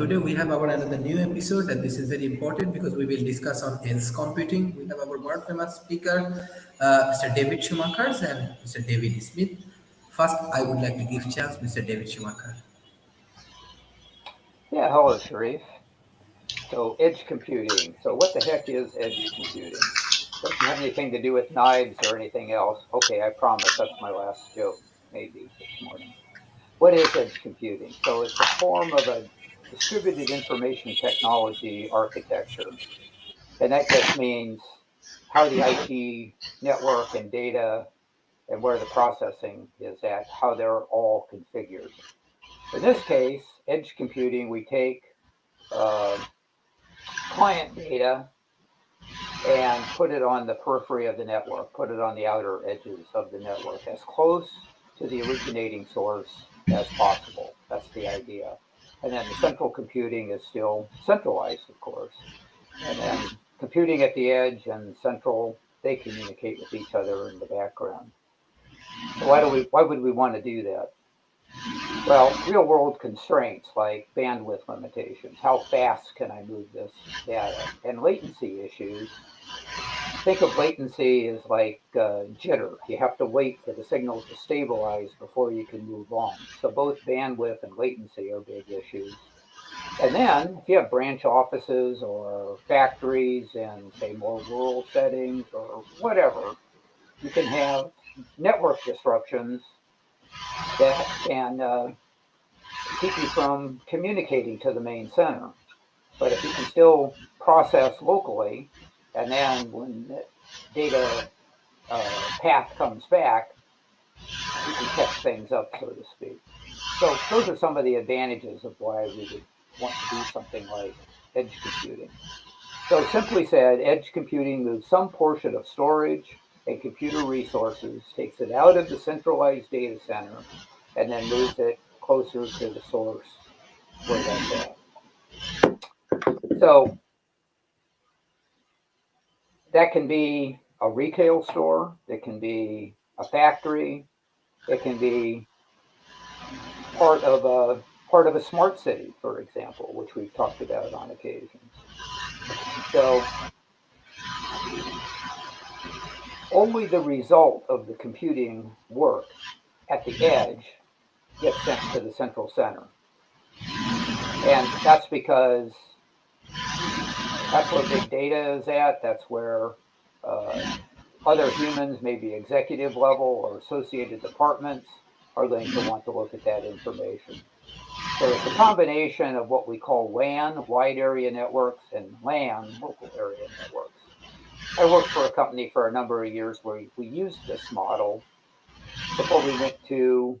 today we have our another new episode, and this is very important because we will discuss on edge computing. We have our world famous speaker, Mr. David Schumacher and Mr. David Smith. First, I would like to give chance Mr. David Schumacher. Yeah, hello, Sharif. So, edge computing. So, what the heck is edge computing? Doesn't have anything to do with knives or anything else. Okay, I promise that's my last joke, maybe this morning. What is edge computing? So, it's a form of a distributed information technology architecture. And that just means how the IT network and data and where the processing is at, how they're all configured. In this case, edge computing, we take uh, client data and put it on the periphery of the network, put it on the outer edges of the network, as close to the originating source as possible. That's the idea. And then the central computing is still centralized, of course. And then computing at the edge and central, they communicate with each other in the background. So why would we want to do that? Well, real world constraints like bandwidth limitations. How fast can I move this data? And latency issues. Think of latency as like jitter. You have to wait for the signal to stabilize before you can move on. So both bandwidth and latency are big issues. And then if you have branch offices or factories in, say, more rural settings or whatever, you can have network disruptions that can keep you from communicating to the main center. But if you can still process locally, and then when the data path comes back, you can catch things up, so to speak. So those are some of the advantages of why we would want to do something like edge computing. So simply said, edge computing moves some portion of storage and computer resources, takes it out of the centralized data center, and then moves it closer to the source where that's at. So that can be a retail store, it can be a factory, it can be part of a smart city, for example, which we've talked about on occasions. So only the result of the computing work at the edge gets sent to the central center. And that's because that's where big data is at. That's where other humans, maybe executive level or associated departments, are going to want to look at that information. So it's a combination of what we call WAN, wide area networks, and LAN, local area networks. I worked for a company for a number of years where we used this model before we went to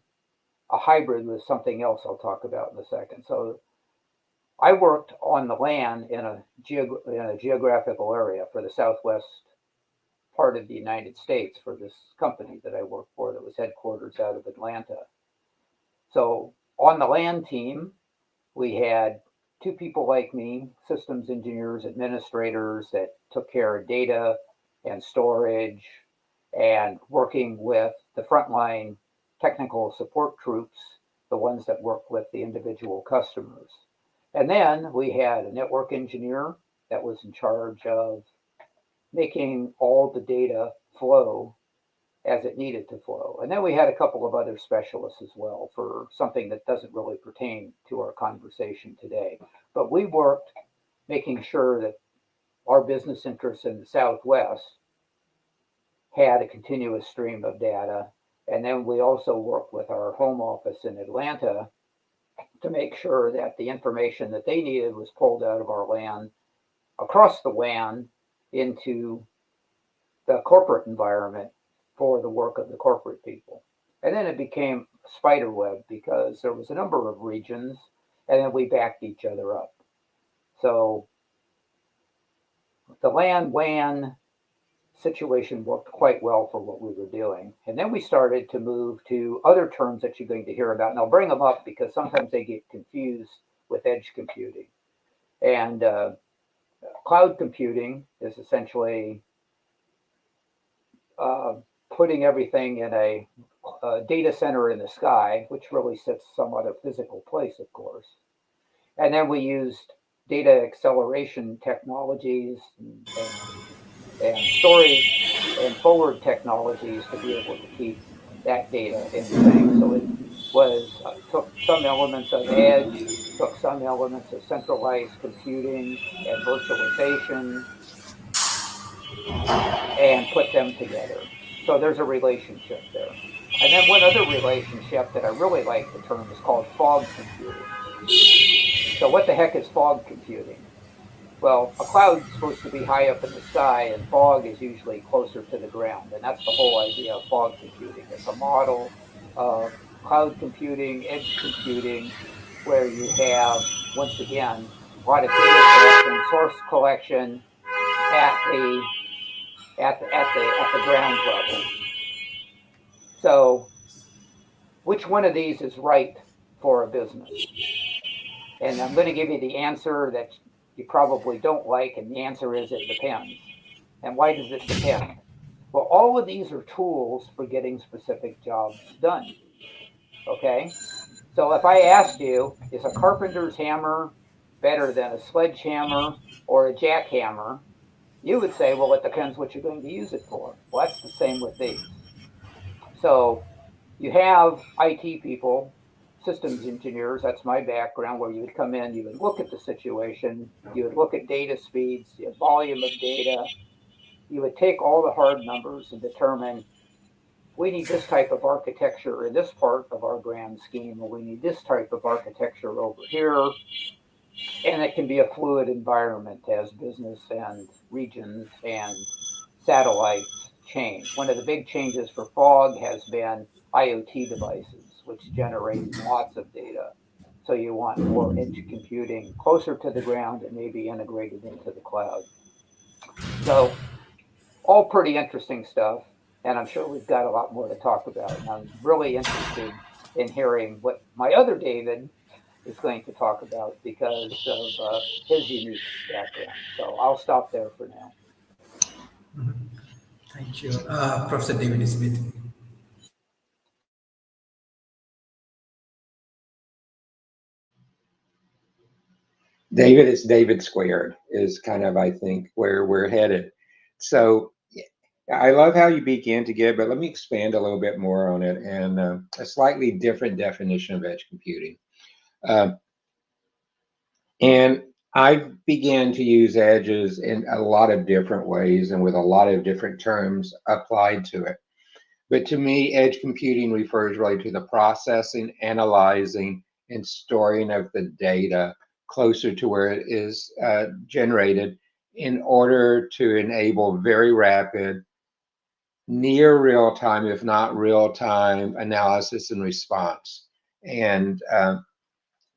a hybrid with something else I'll talk about in a second. So I worked on the LAN in a geographical area for the southwest part of the United States for this company that I worked for that was headquarters out of Atlanta. So on the LAN team, we had two people like me, systems engineers, administrators that took care of data and storage and working with the frontline technical support troops, the ones that work with the individual customers. And then we had a network engineer that was in charge of making all the data flow as it needed to flow. And then we had a couple of other specialists as well for something that doesn't really pertain to our conversation today. But we worked making sure that our business interests in the Southwest had a continuous stream of data. And then we also worked with our home office in Atlanta to make sure that the information that they needed was pulled out of our LAN across the WAN into the corporate environment for the work of the corporate people. And then it became spider web because there was a number of regions and then we backed each other up. So the LAN WAN situation worked quite well for what we were doing. And then we started to move to other terms that you're going to hear about. And I'll bring them up because sometimes they get confused with edge computing. And cloud computing is essentially putting everything in a data center in the sky, which really sits some other physical place, of course. And then we used data acceleration technologies and storage and forward technologies to be able to keep that data in sync. So it was took some elements of edge, took some elements of centralized computing and virtualization, and put them together. So there's a relationship there. And then one other relationship that I really like the term is called fog computing. So what the heck is fog computing? Well, a cloud's supposed to be high up in the sky, and fog is usually closer to the ground. And that's the whole idea of fog computing. It's a model of cloud computing, edge computing, where you have, once again, a lot of data collection, source collection at the ground level. So, which one of these is right for a business? And I'm going to give you the answer that you probably don't like, and the answer is it depends. And why does it depend? Well, all of these are tools for getting specific jobs done. Okay? So if I asked you, is a carpenter's hammer better than a sledgehammer or a jackhammer? You would say, well, it depends what you're going to use it for. Well, that's the same with these. So you have IT people, systems engineers, that's my background, where you would come in, you would look at the situation, you would look at data speeds, the volume of data, you would take all the hard numbers and determine we need this type of architecture in this part of our grand scheme, or we need this type of architecture over here. And it can be a fluid environment as business and regions and satellites change. One of the big changes for fog has been IoT devices, which generate lots of data. So you want more edge computing closer to the ground and maybe integrated into the cloud. So all pretty interesting stuff. And I'm sure we've got a lot more to talk about. And I'm really interested in hearing what my other David is going to talk about because of his unique background. So I'll stop there for now. Thank you, Professor David Smith. David is David squared is kind of, I think, where we're headed. So I love how you began to give, but let me expand a little bit more on it and a slightly different definition of edge computing. Uh, and I began to use edges in a lot of different ways and with a lot of different terms applied to it. But to me, edge computing refers really to the processing, analyzing, and storing of the data closer to where it is generated in order to enable very rapid, near real time, if not real time, analysis and response. And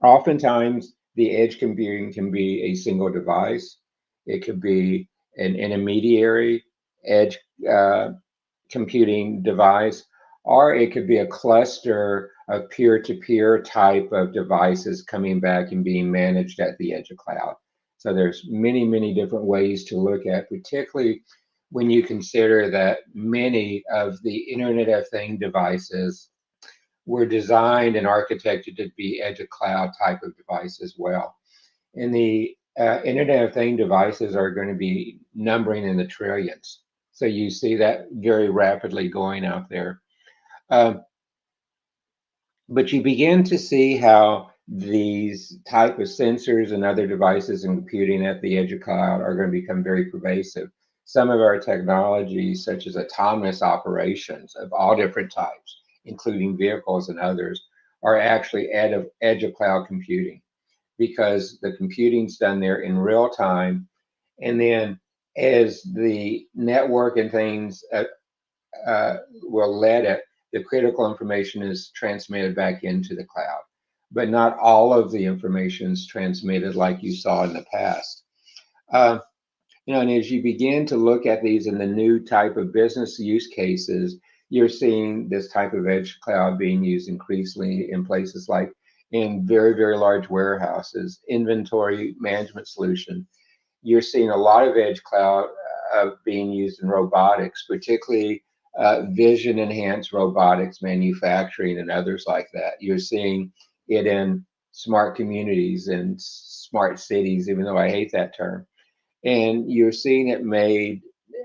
oftentimes, the edge computing can be a single device, it could be an intermediary edge computing device, or it could be a cluster of peer-to-peer type of devices coming back and being managed at the edge of cloud. So there's many, many different ways to look at, particularly when you consider that many of the Internet of Things devices were designed and architected to be edge of cloud type of device as well. And the Internet of Things devices are going to be numbering in the trillions. So you see that very rapidly going out there. Um, but you begin to see how these type of sensors and other devices and computing at the edge of cloud are going to become very pervasive. Some of our technologies, such as autonomous operations of all different types, including vehicles and others, are actually edge of cloud computing because the computing's done there in real time. And then as the network and things will let it, the critical information is transmitted back into the cloud. But not all of the information is transmitted like you saw in the past. Uh, and as you begin to look at these in the new type of business use cases, you're seeing this type of edge cloud being used increasingly in places like in very, very large warehouses, inventory management solution. You're seeing a lot of edge cloud being used in robotics, particularly vision enhanced robotics manufacturing and others like that. You're seeing it in smart communities and smart cities, even though I hate that term. And you're seeing it made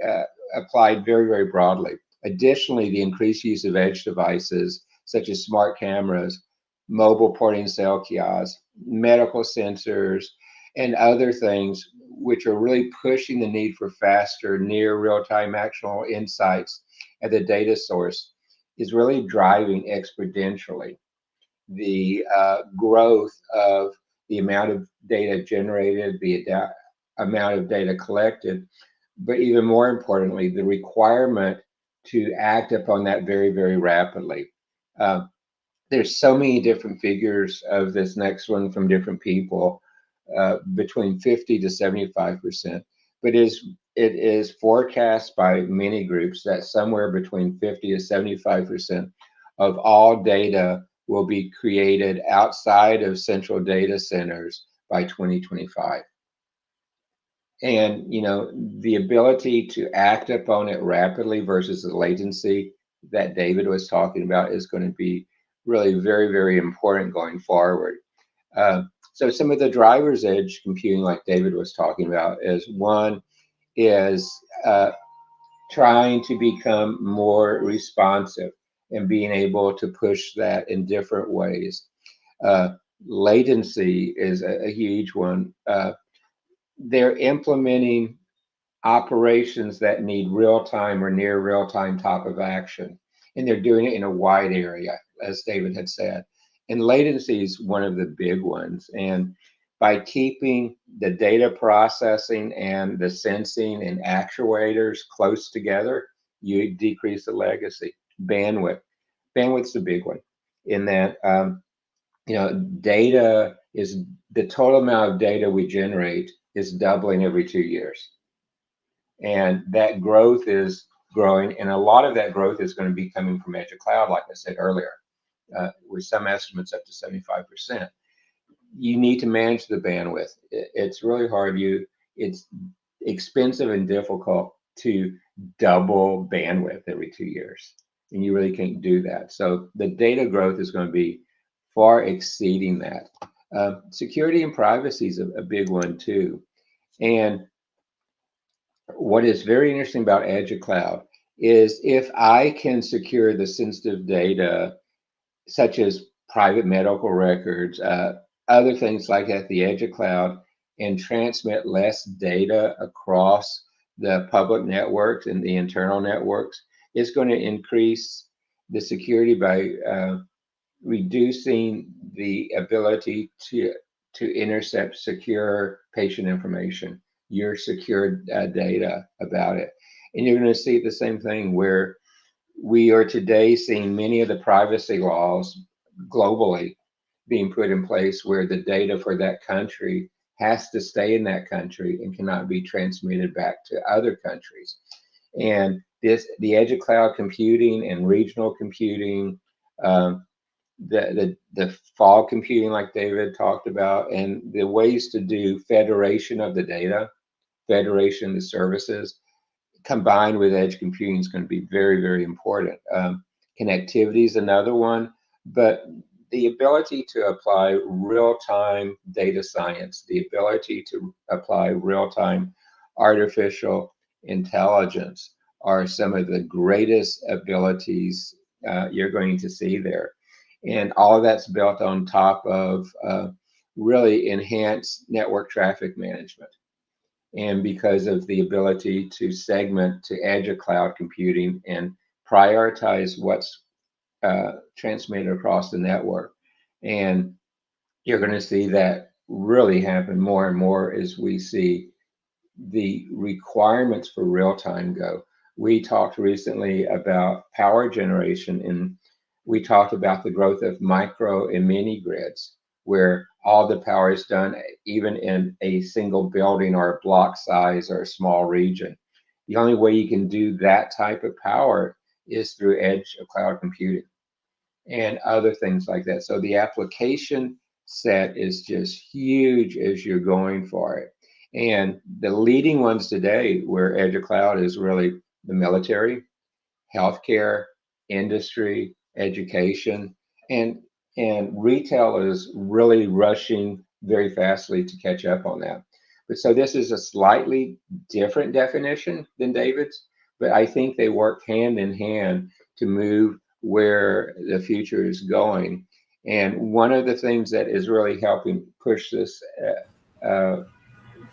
uh, applied very, very broadly. Additionally, the increased use of edge devices such as smart cameras, mobile point and sale kiosks, medical sensors, and other things, which are really pushing the need for faster, near real-time actionable insights at the data source, is really driving exponentially the growth of the amount of data generated, the amount of data collected, but even more importantly, the requirement to act upon that very, very rapidly. Uh, there's so many different figures of this next one from different people, between 50 to 75%, but it is forecast by many groups that somewhere between 50 to 75% of all data will be created outside of central data centers by 2025. And the ability to act upon it rapidly versus the latency that David was talking about is going to be really very, very important going forward. So some of the driver's edge computing, like David was talking about, is one is trying to become more responsive and being able to push that in different ways. Uh, Latency is a huge one. They're implementing operations that need real time or near real time type of action. And they're doing it in a wide area, as David had said. And latency is one of the big ones. And by keeping the data processing and the sensing and actuators close together, you decrease the legacy. Bandwidth. Bandwidth's the big one in that, data is the total amount of data we generate is doubling every 2 years, and that growth is growing, and a lot of that growth is going to be coming from edge of cloud, like I said earlier, with some estimates up to 75%. You need to manage the bandwidth. It's really hard. It's expensive and difficult to double bandwidth every 2 years, and you really can't do that. So the data growth is going to be far exceeding that. Security and privacy is a big one too. And what is very interesting about edge of cloud is if I can secure the sensitive data, such as private medical records, other things like at the edge of cloud, and transmit less data across the public networks and the internal networks, it's going to increase the security by reducing the ability to intercept secure patient information, your secured data about it. And you're going to see the same thing where we are today seeing many of the privacy laws globally being put in place where the data for that country has to stay in that country and cannot be transmitted back to other countries. And the edge of cloud computing and regional computing, um, the fog computing, like David talked about, and the ways to do federation of the data, federation of the services, combined with edge computing is going to be very, very important. Connectivity is another one, but the ability to apply real-time data science, the ability to apply real-time artificial intelligence are some of the greatest abilities you're going to see there. And all of that's built on top of really enhanced network traffic management. And because of the ability to segment to edge of cloud computing and prioritize what's transmitted across the network. And you're going to see that really happen more and more as we see the requirements for real time go. We talked recently about power generation, and we talked about the growth of micro and mini grids, where all the power is done even in a single building or a block size or a small region. The only way you can do that type of power is through edge of cloud computing and other things like that. So the application set is just huge as you're going for it. And the leading ones today where edge of cloud is really the military, healthcare, industry, education, and and retail is really rushing very fastly to catch up on that. But so this is a slightly different definition than David's, but I think they work hand in hand to move where the future is going. And one of the things that is really helping push this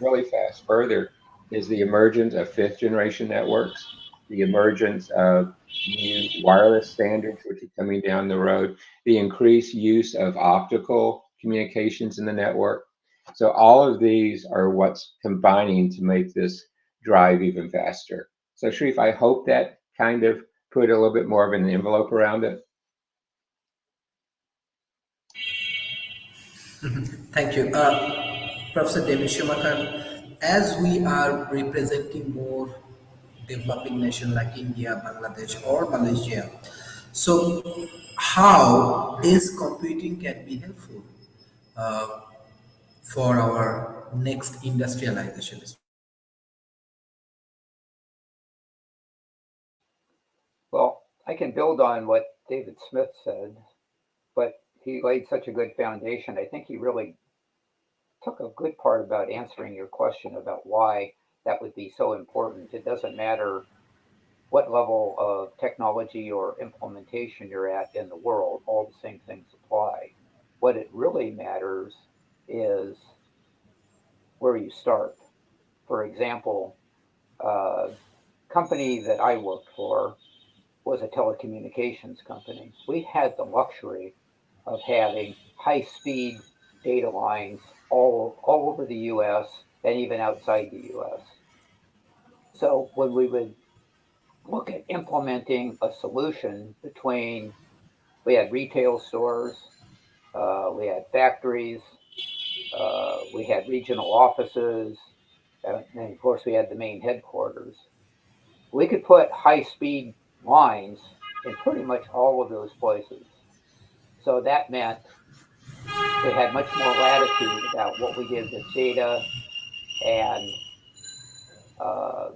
really fast further is the emergence of fifth generation networks, the emergence of new wireless standards, which are coming down the road, the increased use of optical communications in the network. So all of these are what's combining to make this drive even faster. So Sharif, I hope that kind of put a little bit more of an envelope around it. Thank you. Professor David Schumacher, as we are representing more developing nation like India, Bangladesh, or Malaysia, so how is computing can be helpful uh, for our next industrialization? Well, I can build on what David Smith said, but he laid such a good foundation. I think he really took a good part about answering your question about why that would be so important. It doesn't matter what level of technology or implementation you're at in the world, all the same things apply. What it really matters is where you start. For example, a company that I worked for was a telecommunications company. We had the luxury of having high speed data lines all over the US and even outside the US. So when we would look at implementing a solution between, we had retail stores, we had factories, we had regional offices, and of course we had the main headquarters. We could put high speed lines in pretty much all of those places. So that meant we had much more latitude about what we did with data, and uh,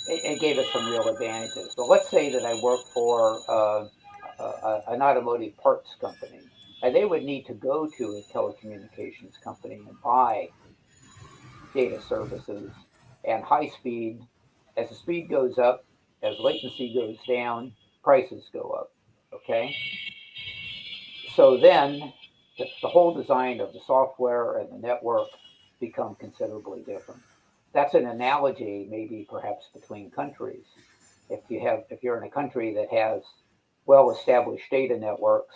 it gave us some real advantages. So let's say that I work for an automotive parts company, and they would need to go to a telecommunications company and buy data services and high speed. As the speed goes up, as latency goes down, prices go up. Okay, so then the whole design of the software and the network become considerably different. That's an analogy, maybe perhaps between countries. If you're in a country that has well established data networks,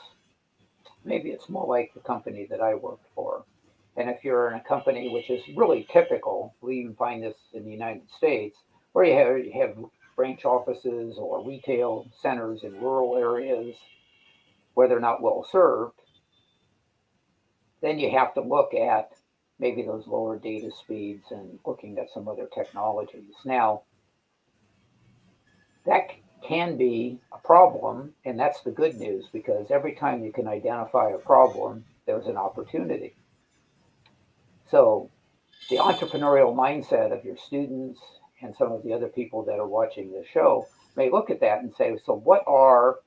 maybe it's more like the company that I worked for. And if you're in a company which is really typical, we even find this in the United States, where you have branch offices or retail centers in rural areas where they're not well served, then you have to look at maybe those lower data speeds and looking at some other technologies. Now, that can be a problem, and that's the good news because every time you can identify a problem, there's an opportunity. So, the entrepreneurial mindset of your students and some of the other people that are watching this show may look at that and say, so what are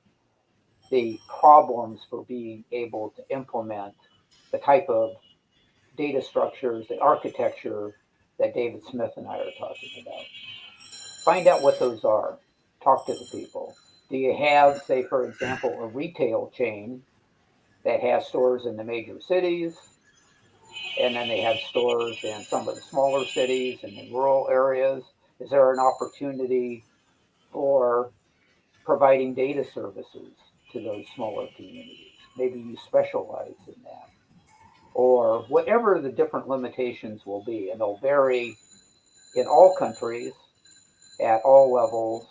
the problems for being able to implement the type of data structures, the architecture that David Smith and I are talking about? Find out what those are. Talk to the people. Do you have, say, for example, a retail chain that has stores in the major cities, and then they have stores in some of the smaller cities and in rural areas? Is there an opportunity for providing data services to those smaller communities? Maybe you specialize in that. Or whatever the different limitations will be, and they'll vary in all countries at all levels.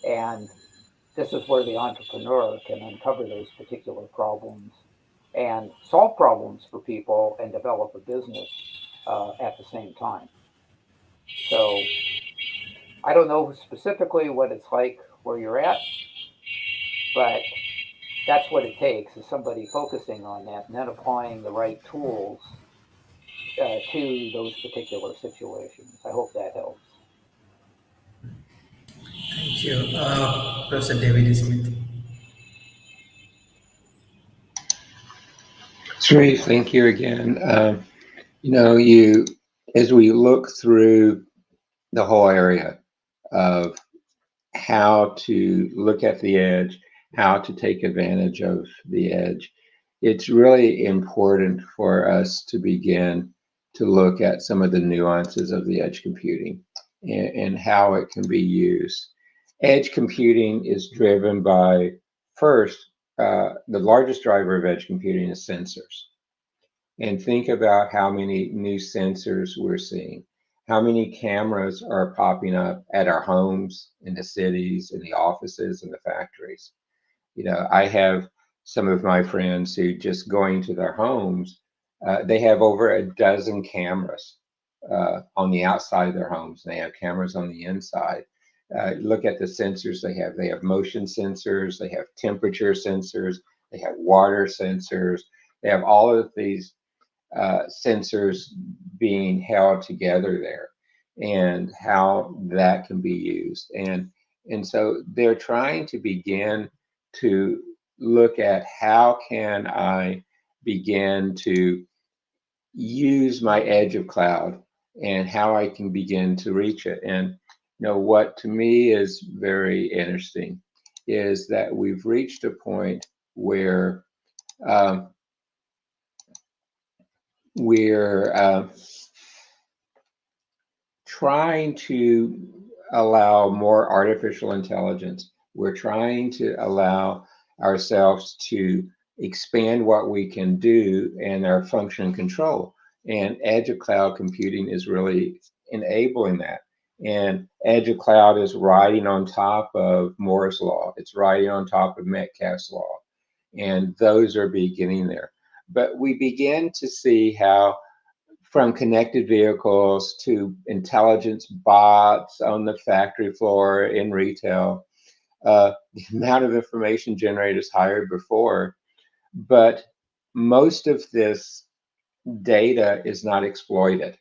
And this is where the entrepreneur can uncover those particular problems and solve problems for people and develop a business at the same time. So I don't know specifically what it's like where you're at, but that's what it takes is somebody focusing on that and then applying the right tools to those particular situations. I hope that helps. Thank you, Professor David Smith. Sharif, thank you again. You as we look through the whole area of how to look at the edge, how to take advantage of the edge, it's really important for us to begin to look at some of the nuances of the edge computing and how it can be used. Edge computing is driven by, first, the largest driver of edge computing is sensors. And think about how many new sensors we're seeing. How many cameras are popping up at our homes, in the cities, in the offices, in the factories? I have some of my friends who just going to their homes, they have over a dozen cameras on the outside of their homes. They have cameras on the inside. Look at the sensors they have. They have motion sensors, they have temperature sensors, they have water sensors. They have all of these sensors being held together there, and how that can be used. And so they're trying to begin to look at how can I begin to use my edge of cloud and how I can begin to reach it. And what to me is very interesting is that we've reached a point where um, we're trying to allow more artificial intelligence. We're trying to allow ourselves to expand what we can do and our function control. And edge of cloud computing is really enabling that. And edge of cloud is riding on top of Moore's law. It's riding on top of Metcalfe's law. And those are beginning there. But we begin to see how from connected vehicles to intelligence bots on the factory floor in retail. The amount of information generated is higher before, but most of this data is not exploited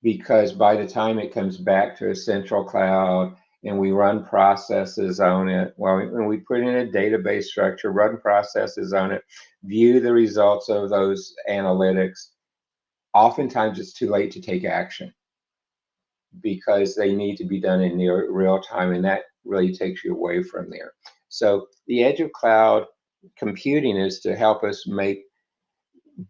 because by the time it comes back to a central cloud and we run processes on it, well, when we put in a database structure, run processes on it, view the results of those analytics, oftentimes it's too late to take action because they need to be done in near real time, and that really takes you away from there. So the edge of cloud computing is to help us make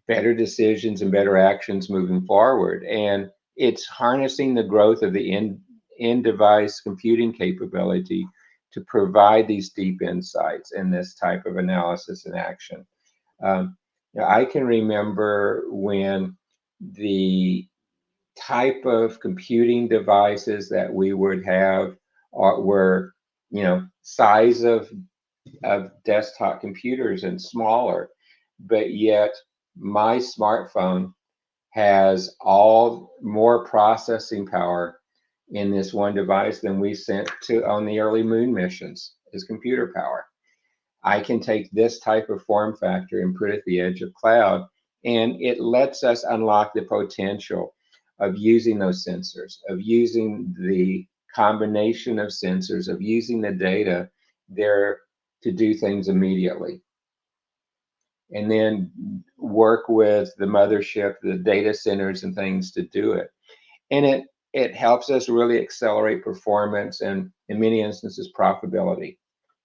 better decisions and better actions moving forward. And it's harnessing the growth of the in-device computing capability to provide these deep insights in this type of analysis and action. I can remember when the type of computing devices that we would have were, size of desktop computers and smaller, but yet my smartphone has all more processing power in this one device than we sent to on the early moon missions as computer power. I can take this type of form factor and put it at the edge of cloud, and it lets us unlock the potential of using those sensors, of using the combination of sensors, of using the data there to do things immediately. And then work with the mothership, the data centers and things to do it. And it helps us really accelerate performance and in many instances profitability.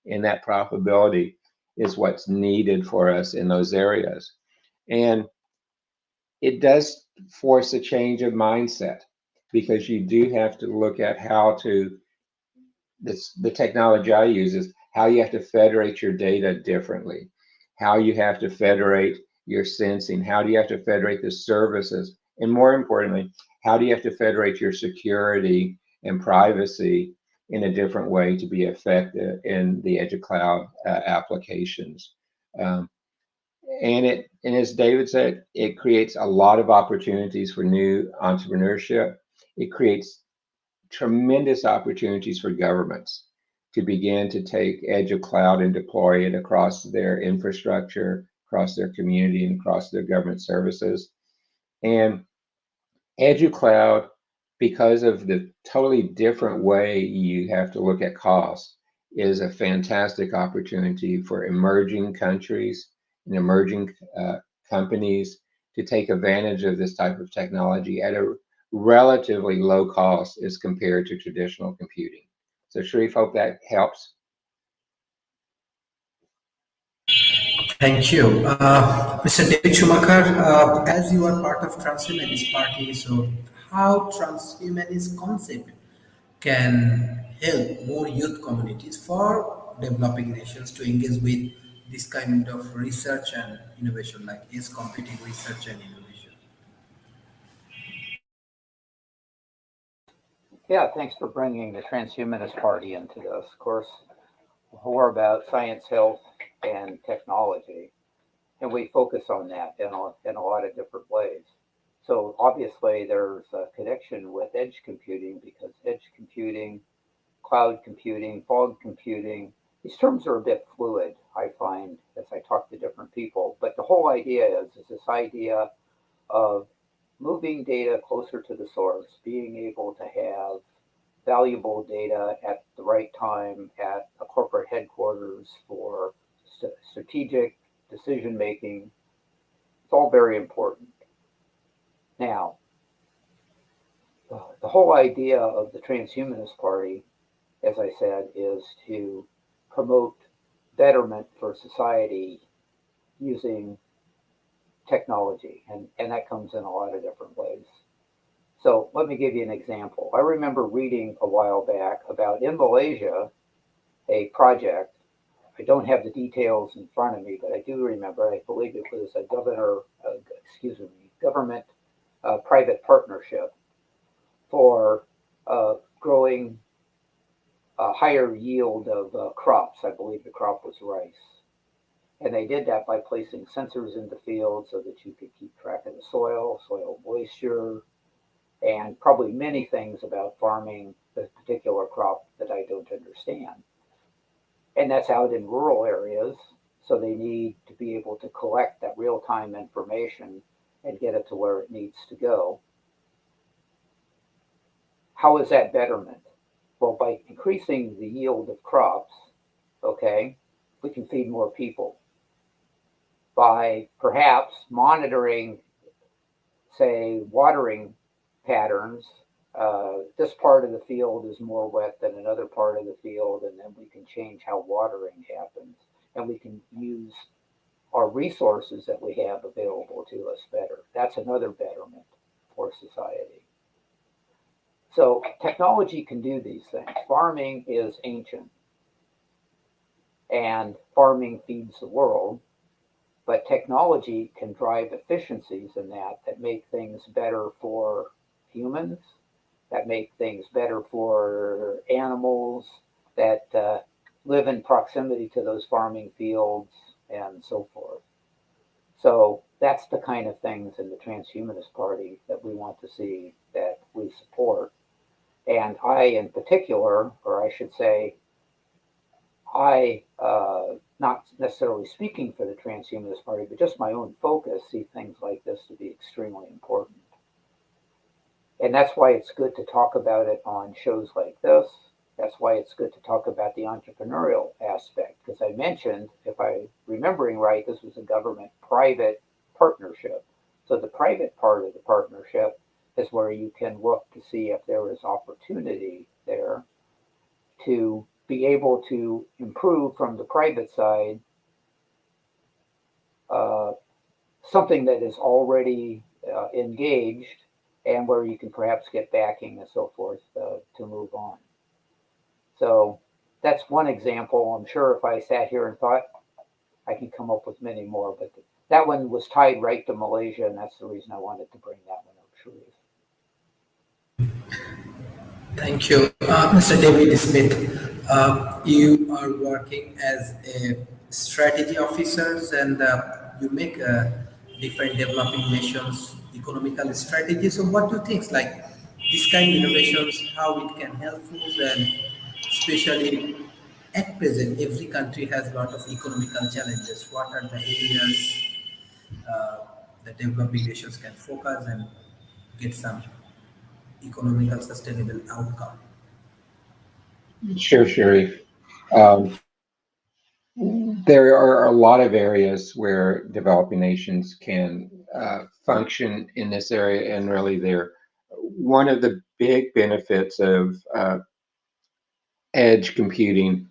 And that profitability is what's needed for us in those areas. And it does force a change of mindset because you do have to look at how to, the technology I use is how you have to federate your data differently, how you have to federate your sensing, how do you have to federate the services, and more importantly, how do you have to federate your security and privacy in a different way to be effective in the edge of cloud applications. And as David said, it creates a lot of opportunities for new entrepreneurship. It creates tremendous opportunities for governments to begin to take edge of cloud and deploy it across their infrastructure, across their community, and across their government services. And edge of cloud, because of the totally different way you have to look at cost, is a fantastic opportunity for emerging countries and emerging companies to take advantage of this type of technology at a relatively low cost as compared to traditional computing. So Sharif, hope that helps. Thank you. Mr. David Schumacher, as you are part of Transhumanist Party, so how transhumanist concept can help more youth communities for developing nations to engage with this kind of research and innovation, like is computing research and innovation? Yeah, thanks for bringing the Transhumanist Party into this. Of course, we're about science, health, and technology, and we focus on that in a lot of different ways. So obviously, there's a connection with edge computing because edge computing, cloud computing, fog computing, these terms are a bit fluid, I find, as I talk to different people. But the whole idea is this idea of moving data closer to the source, being able to have valuable data at the right time at a corporate headquarters for strategic decision making. It's all very important. Now, the whole idea of the Transhumanist Party, as I said, is to promote betterment for society using technology, and that comes in a lot of different ways. So let me give you an example. I remember reading a while back about in Malaysia a project. I don't have the details in front of me, but I do remember. I believe it was a government private partnership for growing a higher yield of crops. I believe the crop was rice. And they did that by placing sensors in the field so that you could keep track of the soil moisture, and probably many things about farming this particular crop that I don't understand. And that's out in rural areas, so they need to be able to collect that real time information and get it to where it needs to go. How is that betterment? Well, by increasing the yield of crops, okay, we can feed more people. By perhaps monitoring, say, watering patterns, this part of the field is more wet than another part of the field, and then we can change how watering happens, and we can use our resources that we have available to us better. That's another betterment for society. So technology can do these things. Farming is ancient, and farming feeds the world, but technology can drive efficiencies in that make things better for humans, that make things better for animals that live in proximity to those farming fields and so forth. So that's the kind of things in the Transhumanist Party that we want to see, that we support. And I, in particular, or I should say, I, not necessarily speaking for the Transhumanist Party, but just my own focus, see things like this to be extremely important. And that's why it's good to talk about it on shows like this. That's why it's good to talk about the entrepreneurial aspect, because I mentioned, if I'm remembering right, this was a government-private partnership. So the private part of the partnership is where you can look to see if there is opportunity there to be able to improve from the private side something that is already engaged, and where you can perhaps get backing and so forth to move on. So that's one example. I'm sure if I sat here and thought, I can come up with many more, but that one was tied right to Malaysia, and that's the reason I wanted to bring that one up, Sharif. Thank you. Mr. David Smith, you are working as a strategy officer, and you make different developing nations economical strategies. So what do you think, like this kind of innovations, how it can help us, and especially at present, every country has a lot of economical challenges. What are the areas uh, the developing nations can focus and get some economical sustainable outcome? Sure, Sharif. Um, there are a lot of areas where developing nations can function in this area, and really they're one of the big benefits of edge computing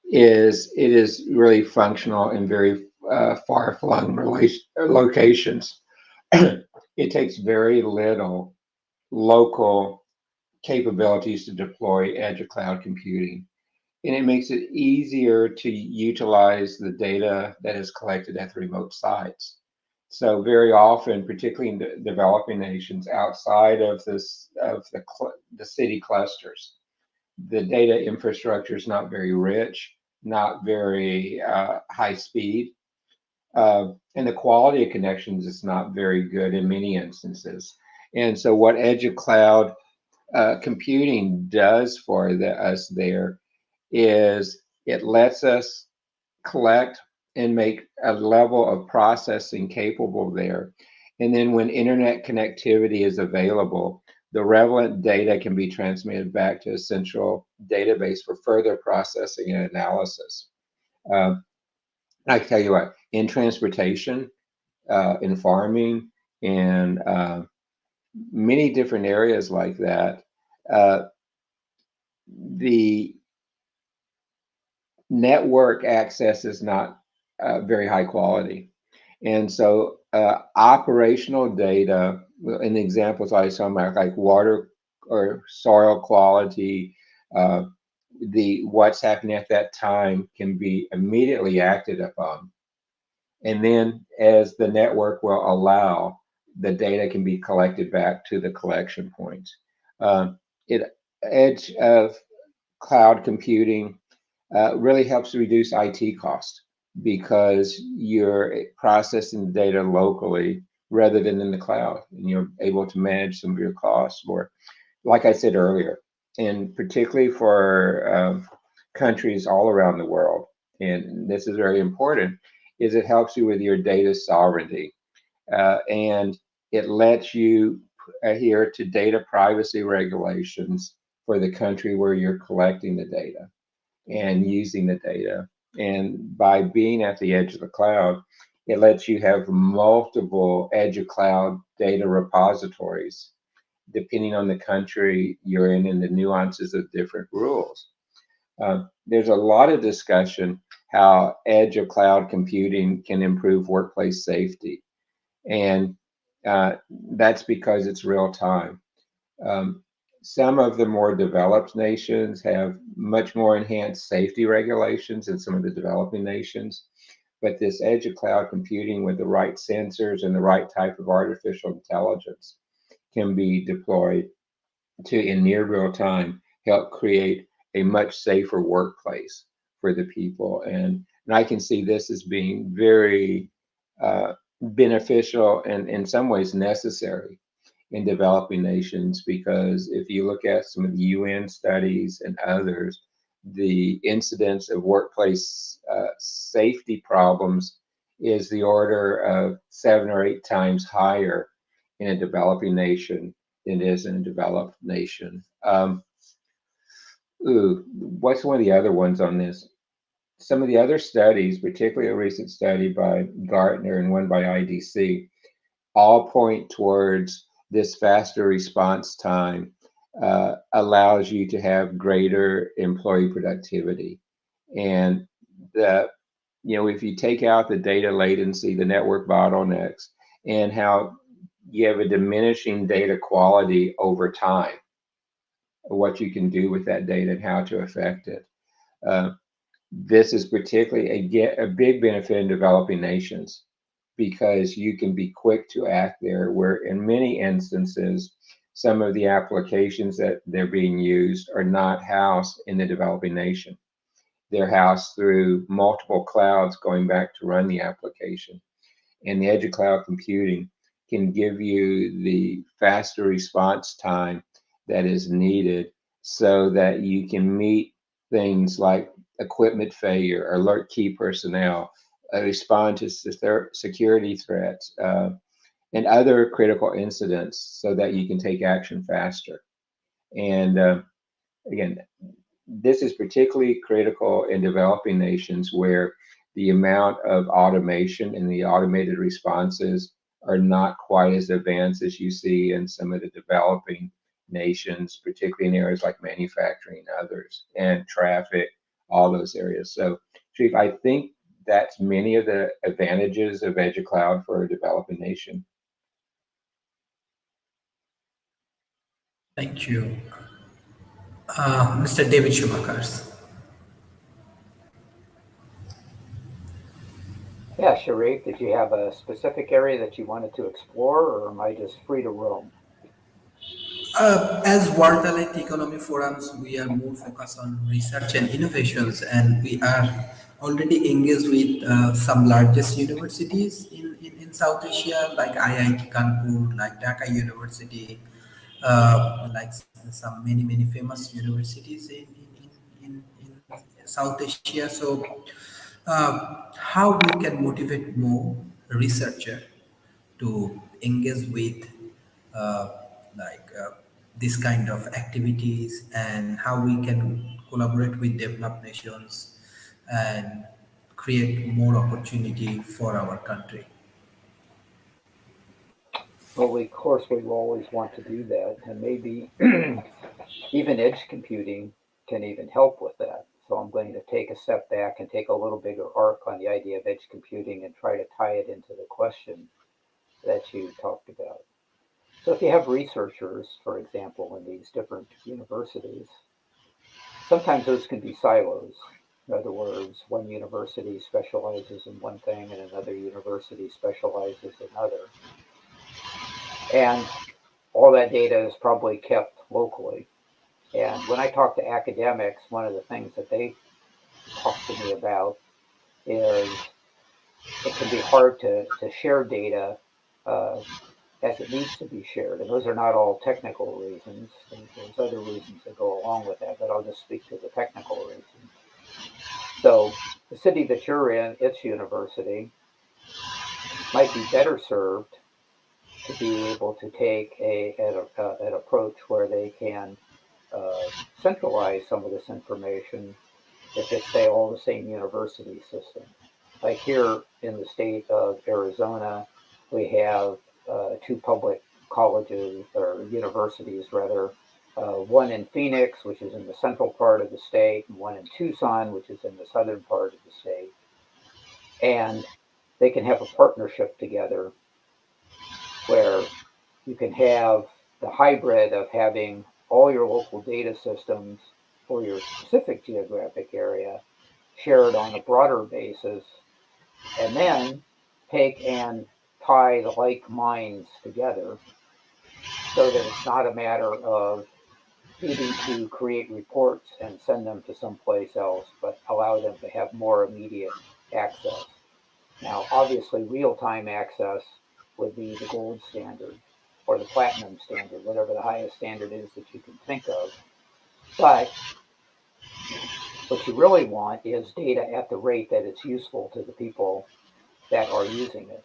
is it is really functional in very far-flung locations. It takes very little local capabilities to deploy edge of cloud computing, and it makes it easier to utilize the data that is collected at the remote sites. So very often, particularly in developing nations outside of the city clusters, the data infrastructure is not very rich, not very high speed, and the quality of connections is not very good in many instances. And so, what edge of cloud computing does for us there is it lets us collect and make a level of processing capable there. And then when internet connectivity is available, the relevant data can be transmitted back to a central database for further processing and analysis. Um, I tell you what, in transportation, in farming, and many different areas like that, uh, the network access is not very high quality. And so operational data, in the examples I saw, like water or soil quality, uh, the what's happening at that time can be immediately acted upon. And then as the network will allow, the data can be collected back to the collection points. It edge of cloud computing really helps to reduce IT cost because you're processing the data locally rather than in the cloud, and you're able to manage some of your costs more. Like I said earlier, and particularly for countries all around the world, and this is very important, is it helps you with your data sovereignty, and it lets you adhere to data privacy regulations for the country where you're collecting the data and using the data. And by being at the edge of the cloud, it lets you have multiple edge of cloud data repositories, depending on the country you're in and the nuances of different rules. There's a lot of discussion how edge of cloud computing can improve workplace safety. And that's because it's real time. Um, some of the more developed nations have much more enhanced safety regulations than some of the developing nations. But this edge of cloud computing with the right sensors and the right type of artificial intelligence can be deployed to, in near real time, help create a much safer workplace for the people. And I can see this as being very beneficial and in some ways necessary in developing nations, because if you look at some of the UN studies and others, the incidence of workplace safety problems is the order of 7 or 8 times higher in a developing nation than it is in a developed nation. What's one of the other ones on this? Some of the other studies, particularly a recent study by Gartner and one by IDC, all point towards this faster response time allows you to have greater employee productivity. And the, if you take out the data latency, the network bottlenecks, and how you have a diminishing data quality over time, what you can do with that data and how to affect it. This is particularly a big benefit in developing nations because you can be quick to act there, where in many instances, some of the applications that they're being used are not housed in the developing nation. They're housed through multiple clouds going back to run the application. And the edge of cloud computing can give you the faster response time that is needed so that you can meet things like equipment failure, alert key personnel, respond to security threats, and other critical incidents so that you can take action faster. And again, this is particularly critical in developing nations where the amount of automation and the automated responses are not quite as advanced as you see in some of the developing nations, particularly in areas like manufacturing and others, and traffic, all those areas. So, Chief, I think that's many of the advantages of Edge Cloud for a developing nation. Thank you. Mr. David Schumacher. Yeah, Sharif, did you have a specific area that you wanted to explore, or am I just free to roam? As World Elite Economy Forums, we are more focused on research and innovations, and we are already engaged with some largest universities in South Asia, like IIT Kanpur, like Dhaka University, like some many famous universities in South Asia. So, how we can motivate more researcher to engage with uh, like this kind of activities, and how we can collaborate with developed nations and create more opportunity for our country. Well, of course, we will always want to do that, and maybe even edge computing can even help with that. So I'm going to take a step back and take a little bigger arc on the idea of edge computing and try to tie it into the question that you talked about. So if you have researchers, for example, in these different universities, sometimes those can be silos. In other words, one university specializes in one thing and another university specializes in another. And all that data is probably kept locally. And when I talk to academics, one of the things that they talk to me about is it can be hard to share data uh, as it needs to be shared. And those are not all technical reasons. There's other reasons that go along with that, but I'll just speak to the technical reasons. So the city that you're in, its university, might be better served to be able to take an approach where they can uh, centralize some of this information if it's, say, all the same university system. Like here in the state of Arizona, we have two public colleges or universities, rather, one in Phoenix, which is in the central part of the state, and one in Tucson, which is in the southern part of the state. And they can have a partnership together where you can have the hybrid of having all your local data systems for your specific geographic area shared on a broader basis, and then take and tie the like minds together so that it's not a matter of needing to create reports and send them to someplace else, but allow them to have more immediate access. Now, obviously, real-time access would be the gold standard or the platinum standard, whatever the highest standard is that you can think of. But what you really want is data at the rate that it's useful to the people that are using it.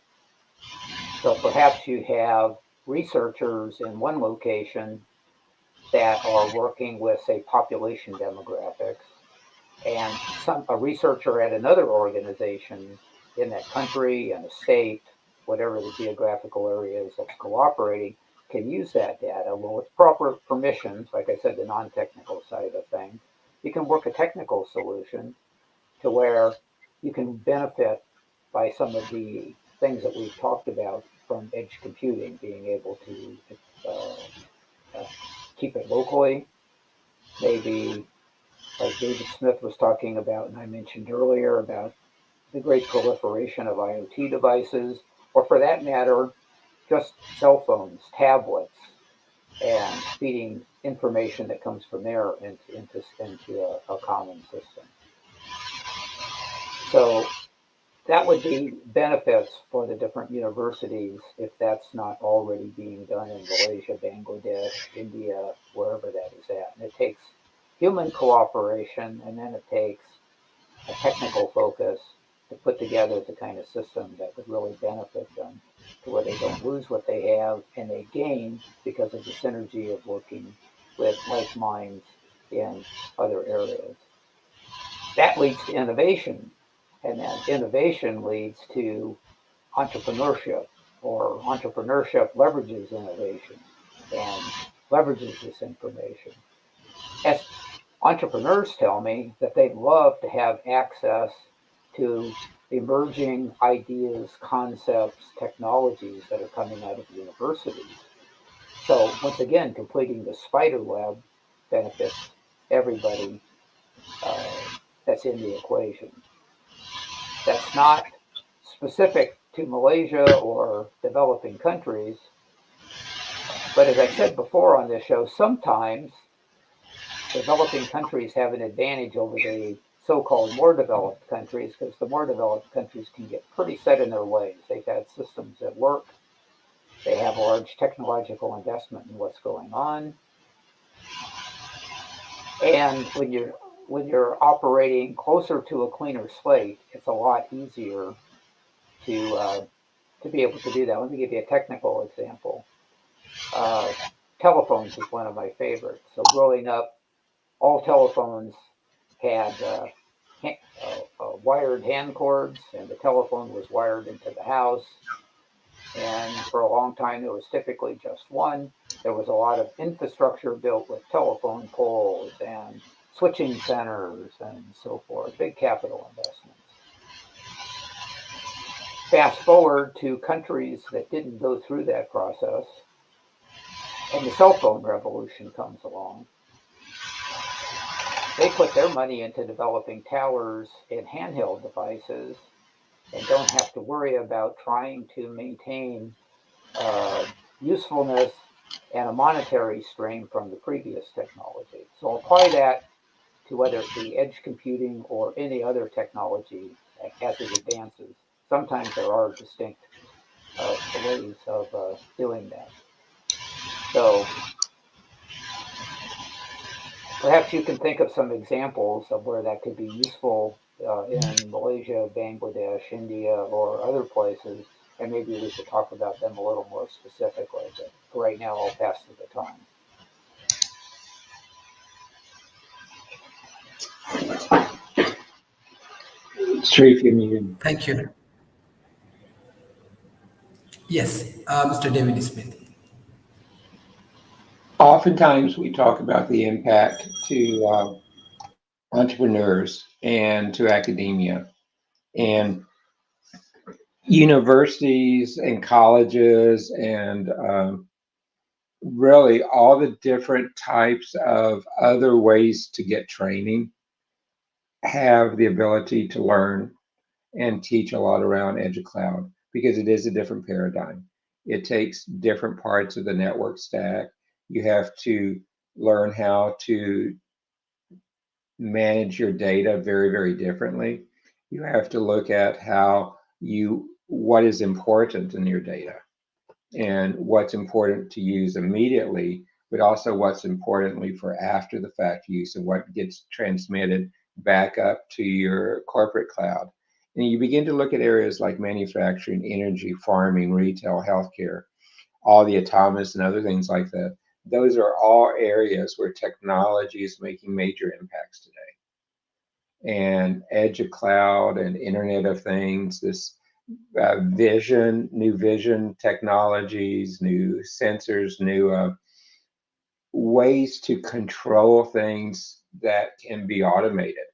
So perhaps you have researchers in one location that are working with, say, population demographics, and a researcher at another organization in that country and a state, whatever the geographical area is that's cooperating, can use that data. Well, with proper permissions, like I said, the non-technical side of things, you can work a technical solution to where you can benefit by some of the things that we've talked about from edge computing, being able to uh, keep it locally, maybe like David Smith was talking about, and I mentioned earlier about the great proliferation of IoT devices, or for that matter, just cell phones, tablets, and feeding information that comes from there into a common system. So that would be benefits for the different universities if that's not already being done in Malaysia, Bangladesh, India, wherever that is at. And it takes human cooperation, and then it takes a technical focus to put together the kind of system that would really benefit them to where they don't lose what they have and they gain because of the synergy of working with like minds in other areas. That leads to innovation. And then innovation leads to entrepreneurship, or entrepreneurship leverages innovation and leverages this information. As entrepreneurs tell me that they'd love to have access to emerging ideas, concepts, technologies that are coming out of universities. So once again, completing the spider web benefits everybody that's in the equation. That's not specific to Malaysia or developing countries, but as I've said before on this show, sometimes developing countries have an advantage over the so-called more developed countries, because the more developed countries can get pretty set in their ways. They've had systems that work. They have a large technological investment in what's going on. And when you're operating closer to a cleaner slate, it's a lot easier to be able to do that. Let me give you a technical example. Telephones is one of my favorites. So growing up, all telephones had wired hand cords, and the telephone was wired into the house. And for a long time, there was typically just one. There was a lot of infrastructure built with telephone poles and switching centers and so forth, big capital investments. Fast forward to countries that didn't go through that process, and the cell phone revolution comes along. They put their money into developing towers and handheld devices and don't have to worry about trying to maintain usefulness and a monetary stream from the previous technology. So apply that to whether it be edge computing or any other technology as it advances. Sometimes there are distinct ways of doing that. So perhaps you can think of some examples of where that could be useful in Malaysia, Bangladesh, India, or other places, and maybe we could talk about them a little more specifically. But for right now, I'll pass the baton. Sharif, you muted. Thank you. Yes, Mr. David Smith. Oftentimes, we talk about the impact to entrepreneurs and to academia. And universities and colleges and really all the different types of other ways to get training have the ability to learn and teach a lot around edge of cloud, because it is a different paradigm. It takes different parts of the network stack. You have to learn how to manage your data very, very differently. You have to look at what is important in your data and what's important to use immediately, but also what's importantly for after the fact use and what gets transmitted back up to your corporate cloud. And you begin to look at areas like manufacturing, energy, farming, retail, healthcare, all the autonomous and other things like that. Those are all areas where technology is making major impacts today. And edge of cloud and Internet of Things, this new vision technologies, new sensors, new ways to control things that can be automated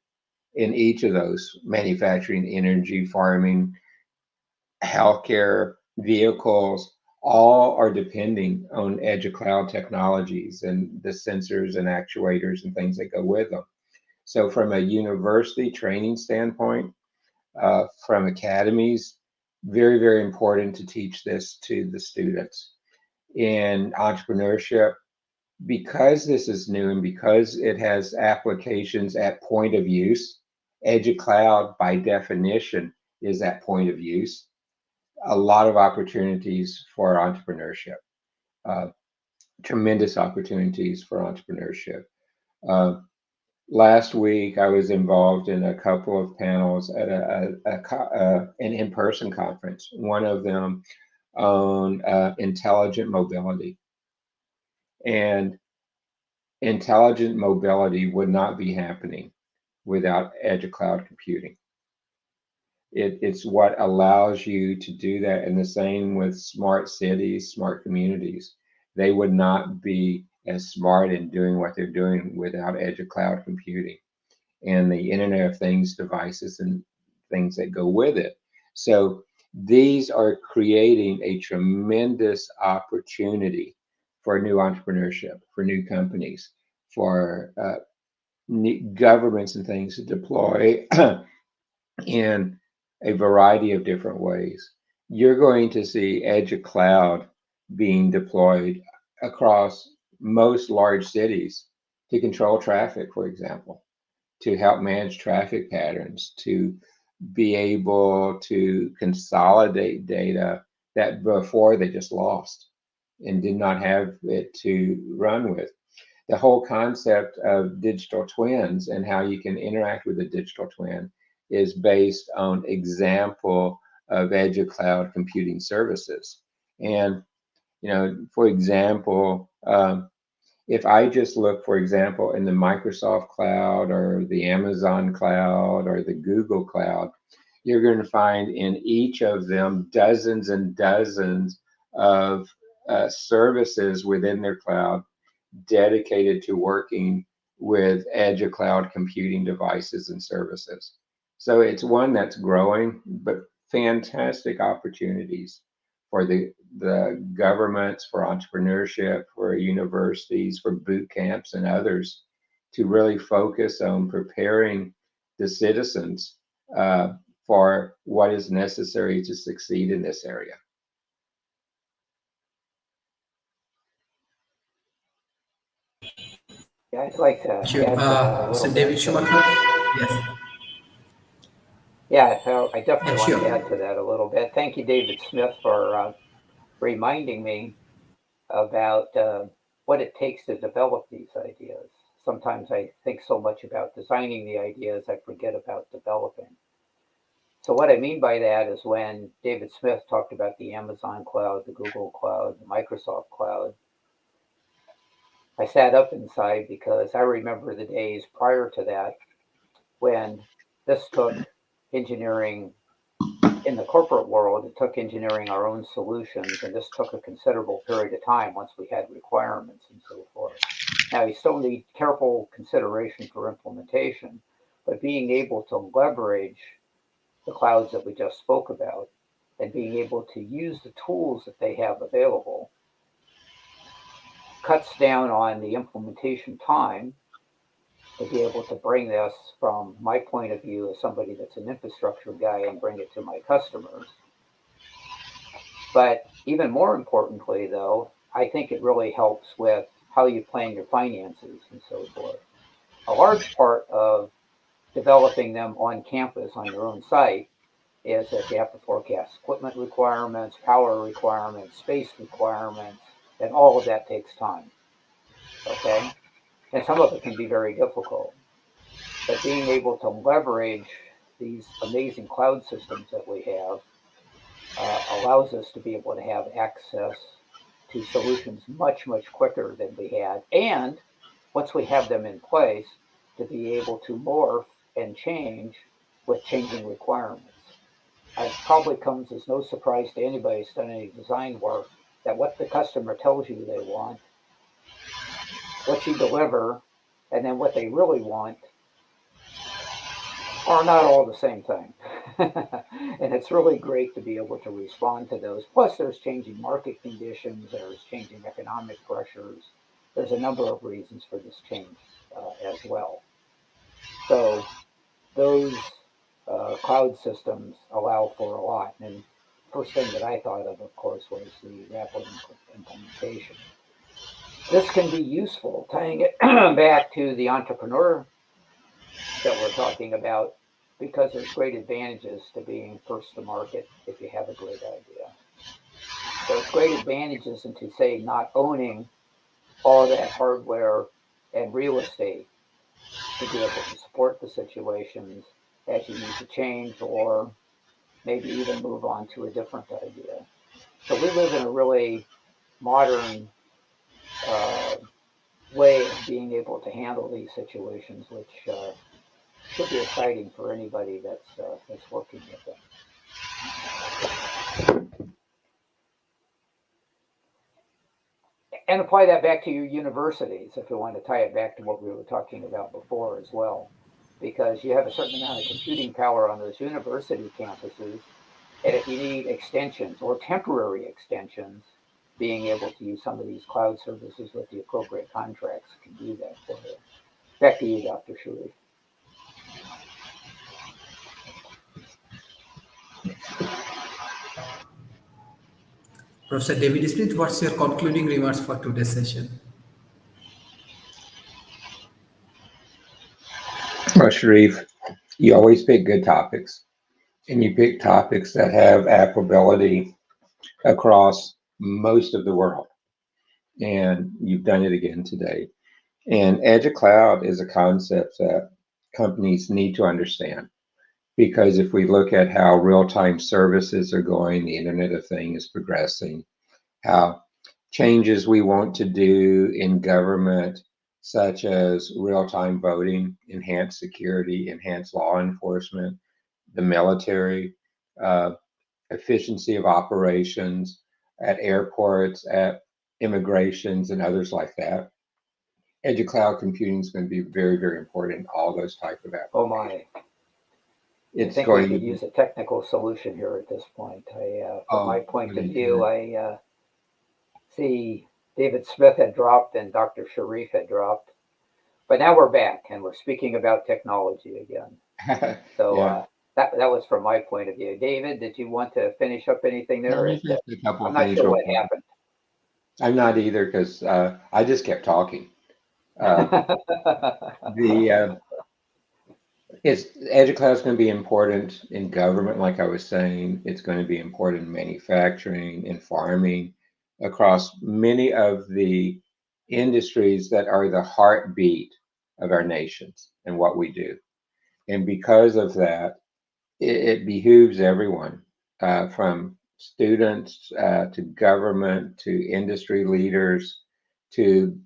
in each of those: manufacturing, energy, farming, healthcare, vehicles, all are depending on edge of cloud technologies and the sensors and actuators and things that go with them. So from a university training standpoint, from academies, very, very important to teach this to the students. In entrepreneurship, because this is new and because it has applications at point of use, edge of cloud by definition is at point of use. A lot of opportunities for entrepreneurship, uh, tremendous opportunities for entrepreneurship. Uh, Last week, I was involved in a couple of panels at an in-person conference. One of them on intelligent mobility. And intelligent mobility would not be happening without edge of cloud computing. It's what allows you to do that. And the same with smart cities, smart communities. They would not be as smart in doing what they're doing without edge of cloud computing and the Internet of Things devices and things that go with it. So these are creating a tremendous opportunity for new entrepreneurship, for new companies, for governments and things to deploy in a variety of different ways. You're going to see edge of cloud being deployed across most large cities to control traffic, for example, to help manage traffic patterns, to be able to consolidate data that before they just lost and did not have it to run with. The whole concept of digital twins and how you can interact with a digital twin is based on example of edge of cloud computing services. And, for example, if I just look, for example, in the Microsoft cloud or the Amazon cloud or the Google cloud, you're going to find in each of them dozens and dozens of services within their cloud dedicated to working with edge of cloud computing devices and services. So it's one that's growing, but fantastic opportunities for the governments, for entrepreneurship, for universities, for boot camps and others to really focus on preparing the citizens for what is necessary to succeed in this area. Yeah, I'd like to Thank you. add to that a little Mr. bit. David Schumacher? Yes. Yeah, so I definitely Yeah, want to sure. add to that a little bit. Thank you, David Smith, for reminding me about what it takes to develop these ideas. Sometimes I think so much about designing the ideas, I forget about developing. So, what I mean by that is when David Smith talked about the Amazon cloud, the Google cloud, the Microsoft cloud, I sat up inside because I remember the days prior to that when this took engineering in the corporate world, it took engineering our own solutions, and this took a considerable period of time once we had requirements and so forth. Now, you still need careful consideration for implementation, but being able to leverage the clouds that we just spoke about and being able to use the tools that they have available cuts down on the implementation time to be able to bring this from my point of view as somebody that's an infrastructure guy and bring it to my customers. But even more importantly, though, I think it really helps with how you plan your finances and so forth. A large part of developing them on campus on your own site is that you have to forecast equipment requirements, power requirements, space requirements, and all of that takes time. Okay? And some of it can be very difficult. But being able to leverage these amazing cloud systems that we have allows us to be able to have access to solutions much, much quicker than we had. And once we have them in place, to be able to morph and change with changing requirements. It probably comes as no surprise to anybody who's done any design work that what the customer tells you they want, what you deliver, and then what they really want are not all the same thing. And it's really great to be able to respond to those. Plus, there's changing market conditions, there's changing economic pressures. There's a number of reasons for this change as well. So, those cloud systems allow for a lot. And first thing that I thought of course, was the rapid implementation. This can be useful, tying it back to the entrepreneur that we're talking about, because there's great advantages to being first to market if you have a great idea. There's great advantages into, say, not owning all that hardware and real estate to be able to support the situations as you need to change or maybe even move on to a different idea. So we live in a really modern way of being able to handle these situations, which should be exciting for anybody that's working with them. And apply that back to your universities if you want to tie it back to what we were talking about before as well, because you have a certain amount of computing power on those university campuses, and if you need extensions or temporary extensions, being able to use some of these cloud services with the appropriate contracts can do that for you. Back to you, Dr. Sharif. Professor David Smith, what's your concluding remarks for today's session? Well, Sharif, you always pick good topics, and you pick topics that have applicability across most of the world. And you've done it again today. And edge of cloud is a concept that companies need to understand, because if we look at how real-time services are going, the Internet of Things is progressing, how changes we want to do in government, such as real-time voting, enhanced security, enhanced law enforcement, the military, uh, efficiency of operations at airports, at immigrations, and others like that. Edge of cloud computing is going to be very, very important in all those type of Oh applications. my, I It's think we going to could be, use a technical solution here at this point. From my oh, point of really view, good. I see David Smith had dropped and Dr. Sharif had dropped. But now we're back and we're speaking about technology again. So Yeah. that was from my point of view. David, did you want to finish up anything Let there? me finish a couple I'm of not things sure real what quick. happened. I'm not either, because I just kept talking. Uh, the it's edge of cloud is going to be important in government, like I was saying. It's going to be important in manufacturing, in farming, across many of the industries that are the heartbeat of our nations and what we do. And because of that, it behooves everyone, from students to government to industry leaders to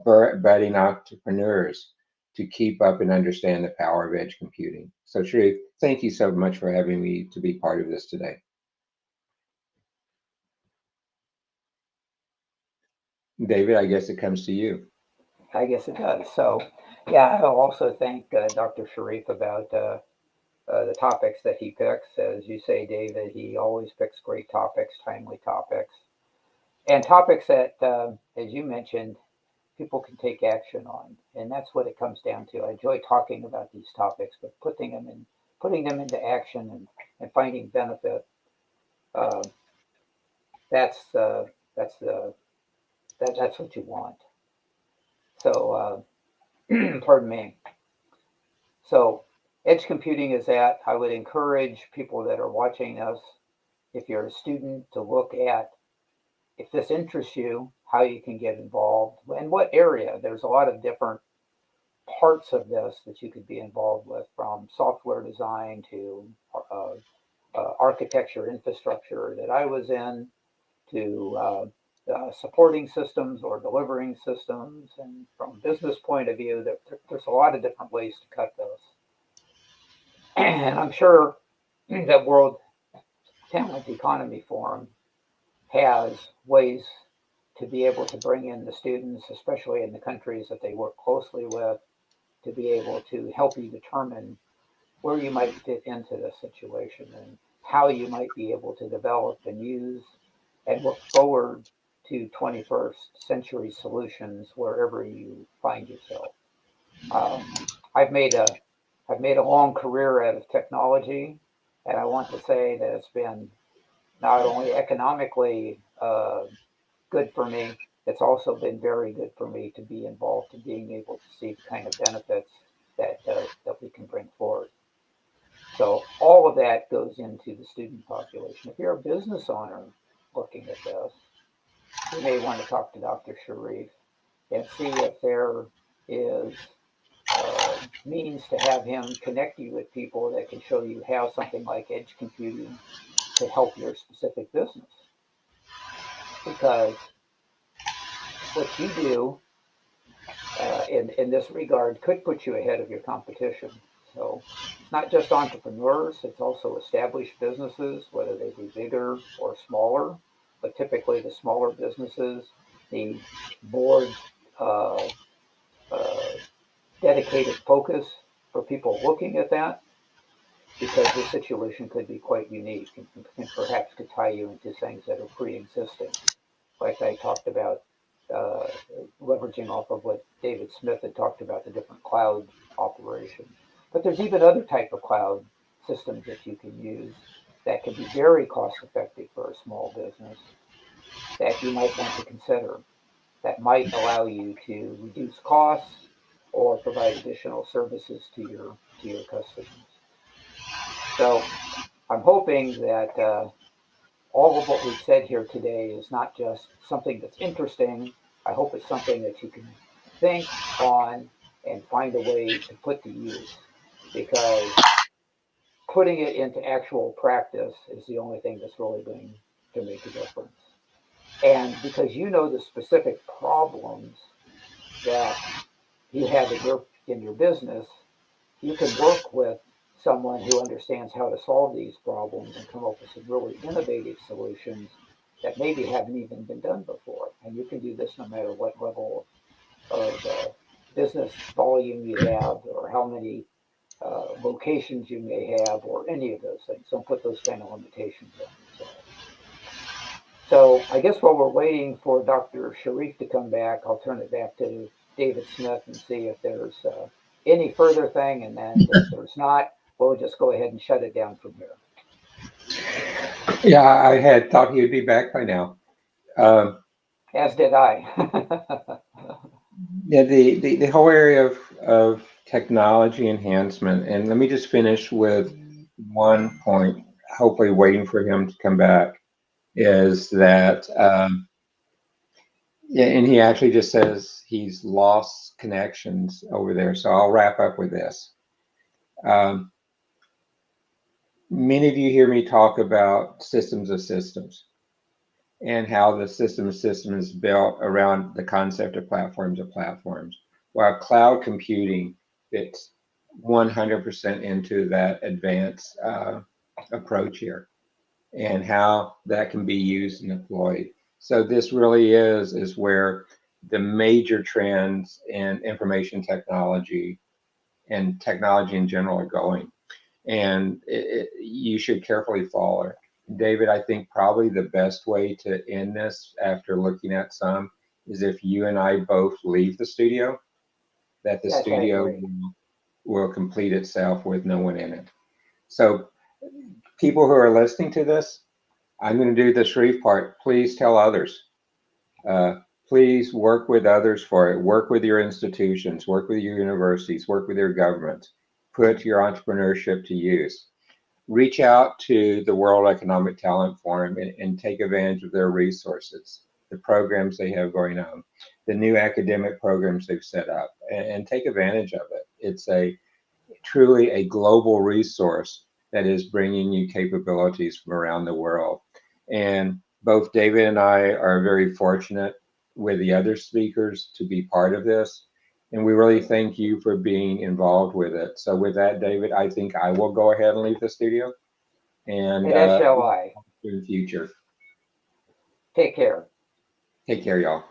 budding entrepreneurs, to keep up and understand the power of edge computing. So, Sharif, thank you so much for having me to be part of this today. David, I guess it comes to you. I guess it does. So, yeah, I'll also thank Dr. Sharif about the topics that he picks. As you say, David, he always picks great topics, timely topics, and topics that, as you mentioned, people can take action on. And that's what it comes down to. I enjoy talking about these topics, but putting them into action and finding benefit. Uh, that's that's the that's what you want. So, pardon me. So, edge computing is that. I would encourage people that are watching us, if you're a student, to look at if this interests you, how you can get involved, and what area. There's a lot of different parts of this that you could be involved with, from software design to architecture infrastructure that I was in, to supporting systems or delivering systems. And from a business point of view, there's a lot of different ways to cut this. And I'm sure that World Talent Economy Forum has ways to be able to bring in the students, especially in the countries that they work closely with, to be able to help you determine where you might fit into this situation and how you might be able to develop and use and look forward to 21st century solutions wherever you find yourself. Um, I've made a I've made a long career out of technology, and I want to say that it's been not only economically good for me, it's also been very good for me to be involved in being able to see the kind of benefits that we can bring forward. So all of that goes into the student population. If you're a business owner looking at this, you may want to talk to Dr. Sharif and see if there is means to have him connect you with people that can show you how something like edge computing could help your specific business. Because what you do in this regard could put you ahead of your competition. So it's not just entrepreneurs, it's also established businesses, whether they be bigger or smaller. But typically, the smaller businesses need board uh, uh, dedicated focus for people looking at that because your situation could be quite unique and perhaps could tie you into things that are pre-existing. Like I talked about, uh, leveraging off of what David Smith had talked about, the different cloud operations. But there's even other type of cloud systems that you can use that can be very cost effective for a small business that you might want to consider that might allow you to reduce costs or provide additional services to your customers. So I'm hoping that all of what we've said here today is not just something that's interesting. I hope it's something that you can think on and find a way to put to use because putting it into actual practice is the only thing that's really going to make a difference. And because you know the specific problems that you have in your business, you can work with someone who understands how to solve these problems and come up with some really innovative solutions that maybe haven't even been done before. And you can do this no matter what level of business volume you have or how many locations you may have or any of those things. Don't put those kind of limitations on yourself. So I guess while we're waiting for Dr. Sharif to come back, I'll turn it back to David Smith and see if there's any further thing. And then if there's not, we'll just go ahead and shut it down from here. Yeah, I had thought he would be back by now. Um, As did I. yeah, the whole area of technology enhancement, and let me just finish with one point, hopefully waiting for him to come back, is that, yeah, and he actually just says he's lost connections over there. So I'll wrap up with this. Um, Many of you hear me talk about systems of systems and how the system of systems is built around the concept of platforms, while cloud computing fits 100% into that advanced approach here and how that can be used and deployed. So this really is where the major trends in information technology and technology in general are going, and you should carefully follow it. David, I think probably the best way to end this after looking at some is if you and I both leave the studio, that the Yes, I studio agree. will complete itself with no one in it. So people who are listening to this, I'm going to do the Sharif part. Please tell others. Uh, please work with others for it. Work with your institutions, work with your universities, work with your governments. Put your entrepreneurship to use. Reach out to the World Economic Talent Forum and take advantage of their resources, the programs they have going on, the new academic programs they've set up, and take advantage of it. It's a truly a global resource that is bringing you capabilities from around the world. And both David and I are very fortunate with the other speakers to be part of this. And we really thank you for being involved with it. So with that, David, I think I will go ahead and leave the studio and And as shall I. in the future. Take care. Take care, y'all.